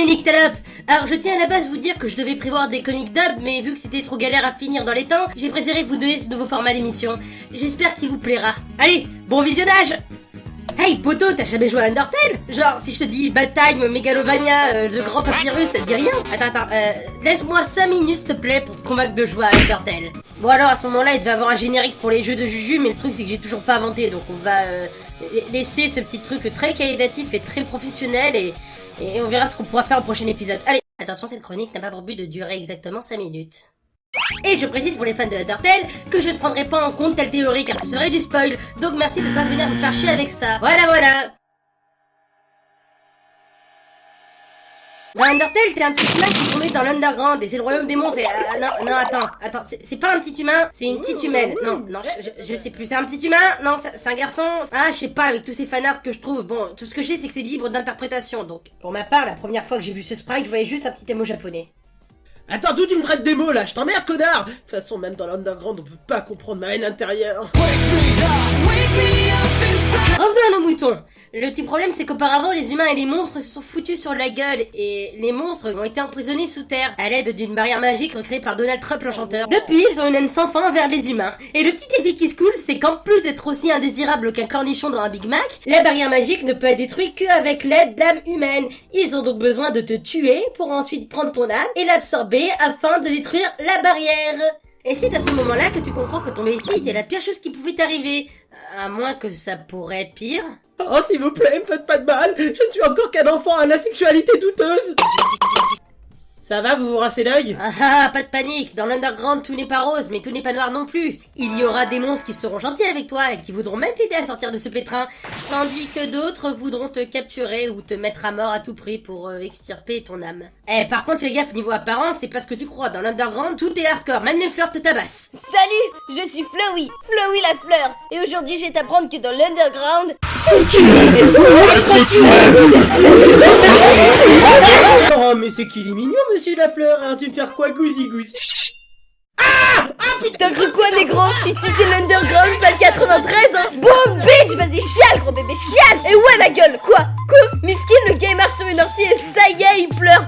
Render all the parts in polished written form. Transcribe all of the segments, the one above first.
Nick Talop. Alors je tiens à la base vous dire que je devais prévoir des comic dub, mais vu que c'était trop galère à finir dans les temps, j'ai préféré vous donner ce nouveau format d'émission. J'espère qu'il vous plaira. Allez, bon visionnage. Hey poto, t'as jamais joué à Undertale? Genre, si je te dis Bad Time, Megalovania, The Grand Papyrus, ça te dit rien? Attends, laisse-moi 5 minutes s'il te plaît pour te convaincre de jouer à Undertale. Bon alors, à ce moment-là, il devait avoir un générique pour les jeux de Juju, mais le truc c'est que j'ai toujours pas inventé, donc on va laisser ce petit truc très qualitatif et très professionnel, et on verra ce qu'on pourra faire au prochain épisode. Allez, attention, cette chronique n'a pas pour but de durer exactement 5 minutes. Et je précise pour les fans de Undertale que je ne prendrai pas en compte telle théorie car ce serait du spoil, donc merci de pas venir me faire chier avec ça. Voilà. Dans Undertale, t'es un petit humain qui est tombé dans l'underground et c'est le royaume des monstres et... non, attends, c'est pas un petit humain, c'est une petite humaine. Non, je sais plus, c'est un petit humain? Non, c'est un garçon? Ah, je sais pas, avec tous ces fanarts que je trouve. Bon, tout ce que je sais c'est que c'est libre d'interprétation, donc pour ma part, la première fois que j'ai vu ce sprite, je voyais juste un petit émo japonais. Attends, d'où tu me traites des mots là? Je t'emmerde, connard! De toute façon, même dans l'underground, on peut pas comprendre ma haine intérieure. Revenons à nos moutons. Le petit problème, c'est qu'auparavant, les humains et les monstres se sont foutus sur la gueule, et les monstres ont été emprisonnés sous terre, à l'aide d'une barrière magique recréée par Donald Trump l'enchanteur. Depuis, ils ont une haine sans fin envers les humains. Et le petit défi qui se coule, c'est qu'en plus d'être aussi indésirable qu'un cornichon dans un Big Mac, la barrière magique ne peut être détruite qu'avec l'aide d'âmes humaines. Ils ont donc besoin de te tuer pour ensuite prendre ton âme et l'absorber afin de détruire la barrière. Et c'est à ce moment-là que tu comprends que tomber ici était la pire chose qui pouvait t'arriver. À moins que ça pourrait être pire. Oh, s'il vous plaît, me faites pas de mal. Je ne suis encore qu'un enfant à la sexualité douteuse. Ça va, vous rincez l'œil? Ah, pas de panique. Dans l'underground, tout n'est pas rose, mais tout n'est pas noir non plus. Il y aura des monstres qui seront gentils avec toi et qui voudront même t'aider à sortir de ce pétrin, tandis que d'autres voudront te capturer ou te mettre à mort à tout prix pour extirper ton âme. Par contre, fais gaffe, niveau apparence, c'est pas ce que tu crois. Dans l'underground, tout est hardcore, même les fleurs te tabassent. Salut, je suis Flowey la fleur, et aujourd'hui je vais t'apprendre que dans l'underground... Oh, mais c'est qu'il est mignon, monsieur Lafleur, hein, tu me faire quoi, gousi? Ah putain! T'as cru quoi, négro? Ici c'est l'underground, pas le 93, hein. Boum, bitch, vas-y, chiale, gros bébé, chiale. Et ouais, ma gueule, quoi? Miskin, le gars marche sur une ortie et ça y est, il pleure.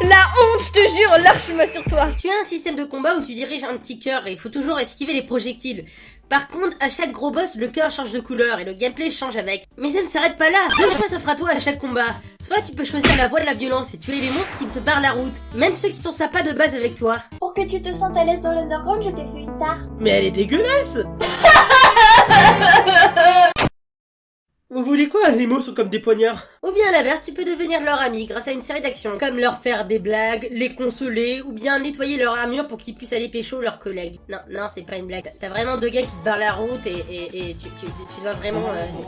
La honte, je te jure, lâche-moi sur toi. Tu as un système de combat où tu diriges un petit cœur et il faut toujours esquiver les projectiles. Par contre, à chaque gros boss, le cœur change de couleur et le gameplay change avec. Mais ça ne s'arrête pas là. Deux choix s'offrent à toi à chaque combat. Soit tu peux choisir la voie de la violence et tuer les monstres qui te barrent la route, même ceux qui sont sympas de base avec toi. Pour que tu te sentes à l'aise dans l'underground, je t'ai fait une tarte. Mais elle est dégueulasse. Vous voulez quoi? Les mots sont comme des poignards. Ou bien à l'inverse, tu peux devenir leur ami grâce à une série d'actions, comme leur faire des blagues, les consoler, ou bien nettoyer leur armure pour qu'ils puissent aller pécho leurs collègues. Non, c'est pas une blague. T'as vraiment deux gars qui te barrent la route et tu dois vraiment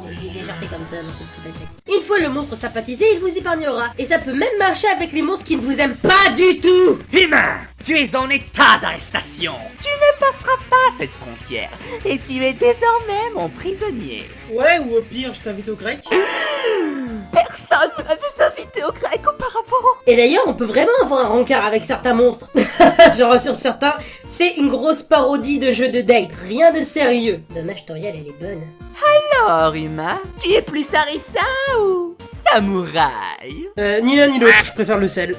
les jarter comme ça dans ce petit attaque. Une fois le monstre sympathisé, il vous épargnera. Et ça peut même marcher avec les monstres qui ne vous aiment pas du tout. Humain, tu es en état d'arrestation. Tu ne passeras pas cette frontière et tu es désormais mon prisonnier. Ouais, ou au pire, je t'invite au grec. Personne ne m'avait invité au grec auparavant. Et d'ailleurs, on peut vraiment avoir un rencard avec certains monstres. Je rassure certains, c'est une grosse parodie de jeu de date, rien de sérieux. Dommage, Toriel, elle est bonne. Alors, humain, tu es plus harissa ou samouraï? Ni l'un ni l'autre, je préfère le sel.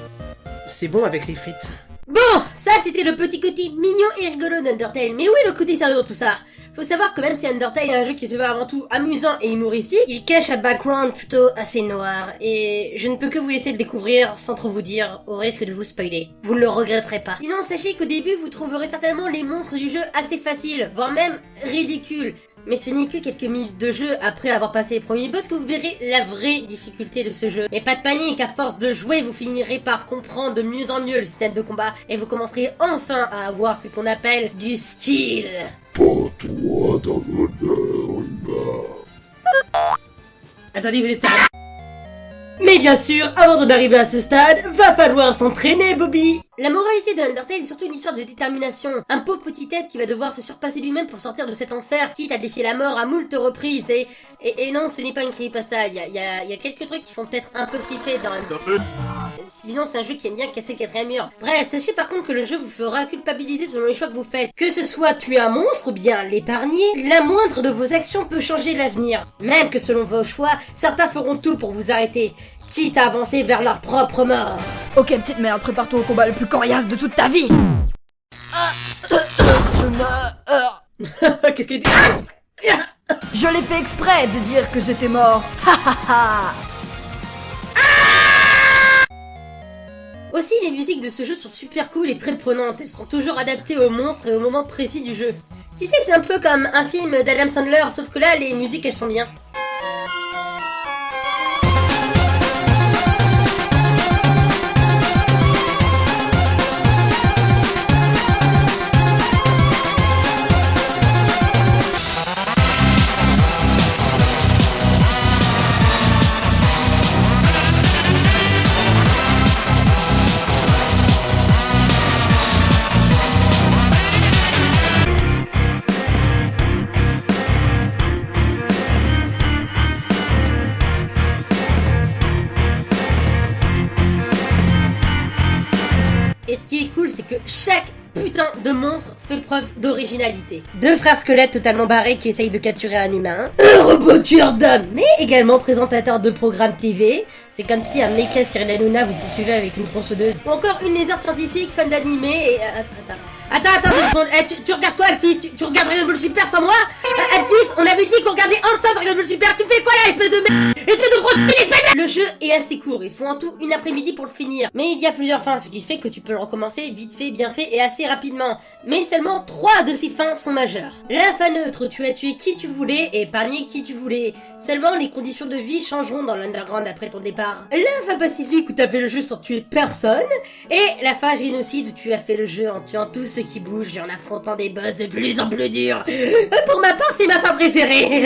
C'est bon avec les frites. Bon, ça c'était le petit côté mignon et rigolo d'Undertale, mais où est le côté sérieux dans tout ça? Faut savoir que même si Undertale est un jeu qui se veut avant tout amusant et humoristique, il cache un background plutôt assez noir, et je ne peux que vous laisser le découvrir sans trop vous dire, au risque de vous spoiler. Vous ne le regretterez pas. Sinon, sachez qu'au début, vous trouverez certainement les monstres du jeu assez faciles, voire même ridicules. Mais ce n'est que quelques minutes de jeu après avoir passé les premiers boss que vous verrez la vraie difficulté de ce jeu. Mais pas de panique, à force de jouer, vous finirez par comprendre de mieux en mieux le système de combat et vous commencerez enfin à avoir ce qu'on appelle du skill. Pas toi dans l'honneur humain. Attendez, vous êtes... Mais bien sûr, avant d'en arriver à ce stade, va falloir s'entraîner, Bobby. La moralité de Undertale est surtout une histoire de détermination. Un pauvre petit être qui va devoir se surpasser lui-même pour sortir de cet enfer, quitte à défier la mort à moult reprises. Et non, ce n'est pas une creepypasta. Il y a quelques trucs qui font peut-être un peu flipper dans Undertale. Sinon, c'est un jeu qui aime bien casser le quatrième mur. Bref, sachez par contre que le jeu vous fera culpabiliser selon les choix que vous faites. Que ce soit tuer un monstre ou bien l'épargner, la moindre de vos actions peut changer l'avenir. Même que selon vos choix, certains feront tout pour vous arrêter. quitte à avancer vers leur propre mort. Ok, petite merde, prépare-toi au combat le plus coriace de toute ta vie. Je meurs. Qu'est-ce qu'il dit? Je l'ai fait exprès de dire que j'étais mort. Ha ha ha. Aussi, les musiques de ce jeu sont super cool et très prenantes. Elles sont toujours adaptées aux monstres et au moment précis du jeu. Tu sais, c'est un peu comme un film d'Adam Sandler, sauf que là, les musiques, elles sont bien. Et ce qui est cool, c'est que chaque putain de monstre fait preuve d'originalité. Deux frères squelettes totalement barrés qui essayent de capturer un humain, un robot tueur d'hommes, mais également présentateur de programmes TV. C'est comme si un mecha Cyril Hanouna vous poursuivait avec une tronçonneuse. Ou encore une lézard scientifique fan d'animé et... Attends, 2 secondes. Tu regardes quoi, Alphys? Tu regardes Dragon Ball Super sans moi? Alphys, on avait dit qu'on regardait ensemble Dragon Ball Super. Tu me fais quoi là, espèce de merde? Espèce de grosse espèce de... Le jeu est assez court. Il faut en tout une après-midi pour le finir. Mais il y a plusieurs fins, ce qui fait que tu peux le recommencer vite fait, bien fait et assez rapidement. Mais seulement 3 de ces fins sont majeures. La fin neutre, tu as tué qui tu voulais et épargné qui tu voulais. Seulement, les conditions de vie changeront dans l'Underground après ton départ. La fin pacifique où tu as fait le jeu sans tuer personne. Et la fin génocide où tu as fait le jeu en tuant tous ceux qui bougent et en affrontant des boss de plus en plus durs. Pour ma part, c'est ma fin préférée.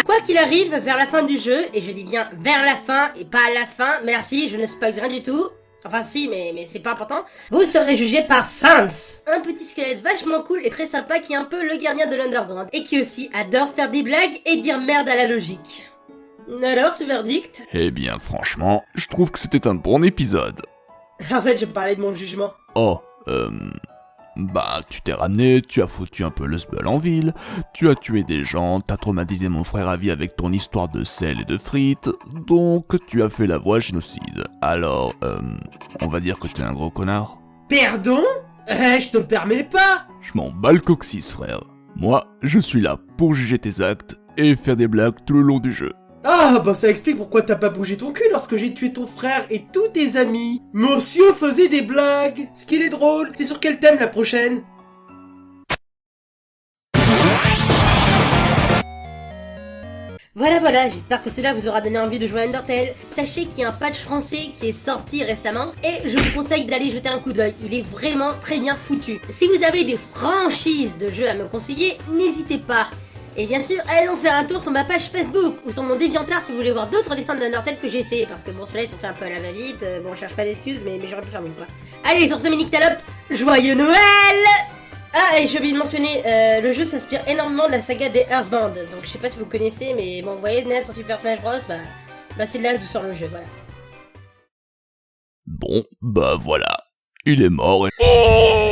Quoi qu'il arrive, vers la fin du jeu, et je dis bien vers la fin et pas à la fin, merci, je ne spoil rien du tout. Enfin si, mais c'est pas important. Vous serez jugé par Sans, un petit squelette vachement cool et très sympa qui est un peu le gardien de l'Underground et qui aussi adore faire des blagues et dire merde à la logique. Alors, ce verdict? Eh bien, franchement, je trouve que c'était un bon épisode. En fait, je me parlais de mon jugement. Oh, bah, tu t'es ramené, tu as foutu un peu le sbeul en ville, tu as tué des gens, t'as traumatisé mon frère à vie avec ton histoire de sel et de frites, donc tu as fait la voie génocide. Alors, on va dire que t'es un gros connard? Pardon? Je te permets pas. Je m'en bats le coccyx, frère. Moi, je suis là pour juger tes actes et faire des blagues tout le long du jeu. Ah, bah ça explique pourquoi t'as pas bougé ton cul lorsque j'ai tué ton frère et tous tes amis. Monsieur faisait des blagues. Ce qu'il est drôle, c'est sur quel thème la prochaine? Voilà, j'espère que cela vous aura donné envie de jouer à Undertale. Sachez qu'il y a un patch français qui est sorti récemment et je vous conseille d'aller jeter un coup d'œil. Il est vraiment très bien foutu. Si vous avez des franchises de jeux à me conseiller, n'hésitez pas. Et bien sûr, allons faire un tour sur ma page Facebook ou sur mon DeviantArt si vous voulez voir d'autres dessins d'Undertale que j'ai fait. Parce que bon, ceux-là ils sont faits un peu à la va-vite. Bon, je cherche pas d'excuses, mais j'aurais pu faire mieux, quoi. Allez, sur ce mini-talope, joyeux Noël! Ah, et j'ai oublié de mentionner, le jeu s'inspire énormément de la saga des Earthbound. Donc je sais pas si vous connaissez, mais bon, vous voyez SNES sur Super Smash Bros, bah c'est là d'où sort le jeu, voilà. Bon, bah voilà. Il est mort et... Oh